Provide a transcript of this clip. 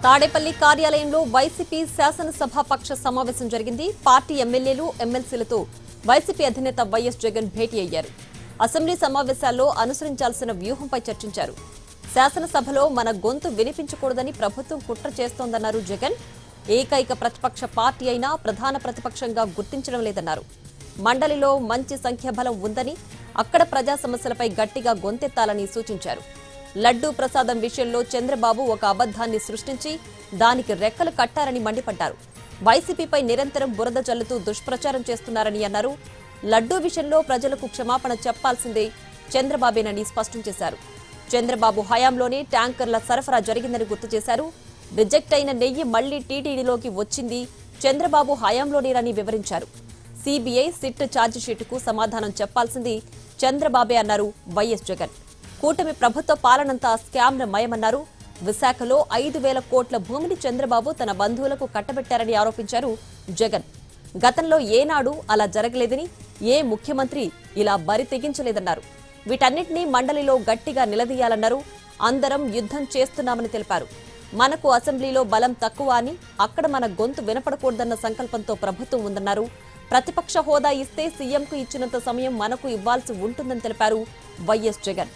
తాడేపల్లి కార్యాలయంలో వైసీపీ శాసనసభాపక్ష సమావేశం జరిగింది. పార్టీ ఎమ్మెల్యేలు, ఎమ్మెల్సీలతో వైసీపీ అధినేత వైఎస్ జగన్ భేటీ అయ్యారు. అసెంబ్లీ సమావేశాల్లో అనుసరించాల్సిన వ్యూహంపై చర్చించారు. శాసనసభలో మన గొంతు వినిపించకూడదని ప్రభుత్వం కుట్ర చేస్తోందన్నారు జగన్. ఏకైక ప్రతిపక్ష పార్టీ అయినా ప్రధాన ప్రతిపక్షంగా గుర్తించడం లేదన్నారు. మండలిలో మంచి సంఖ్యాబలం ఉందని, అక్కడ ప్రజా సమస్యలపై గట్టిగా గొంతెత్తాలని సూచించారు. లడ్డూ ప్రసాదం విషయంలో చంద్రబాబు ఒక అబద్ధాన్ని సృష్టించి దానికి రెక్కలు కట్టారని మండిపడ్డారు. వైసీపీపై నిరంతరం బురద జల్లుతూ దుష్ప్రచారం చేస్తున్నారని అన్నారు. లడ్డూ విషయంలో ప్రజలకు క్షమాపణ చెప్పాల్సిందే చంద్రబాబేనని స్పష్టం చేశారు. చంద్రబాబు హయాంలోనే ట్యాంకర్ల సరఫరా జరిగిందని గుర్తు చేశారు. రిజెక్ట్ అయిన నెయ్యి మళ్లీ టీటీడీలోకి వచ్చింది చంద్రబాబు హయాంలోనేనని వివరించారు. సీబీఐ, సిట్ ఛార్జిషీటుకు సమాధానం చెప్పాల్సింది చంద్రబాబే అన్నారు వైఎస్ జగన్. కూటమి ప్రభుత్వ పాలనంతా స్కామ్లమయమన్నారు. విశాఖలో 5,000 కోట్ల భూమిని చంద్రబాబు తన బంధువులకు కట్టబెట్టారని ఆరోపించారు జగన్. గతంలో ఏనాడు అలా జరగలేదని, ఏ ముఖ్యమంత్రి ఇలా బరి తెగించలేదన్నారు. వీటన్నిటినీ మండలిలో గట్టిగా నిలదీయాలన్నారు. అందరం యుద్ధం చేస్తున్నామని తెలిపారు. మనకు అసెంబ్లీలో బలం తక్కువ అని, అక్కడ మన గొంతు వినపడకూడదన్న సంకల్పంతో ప్రభుత్వం ఉందన్నారు. ప్రతిపక్ష హోదా ఇస్తే సీఎంకు ఇచ్చినంత సమయం మనకు ఇవ్వాల్సి ఉంటుందని తెలిపారు వైఎస్ జగన్.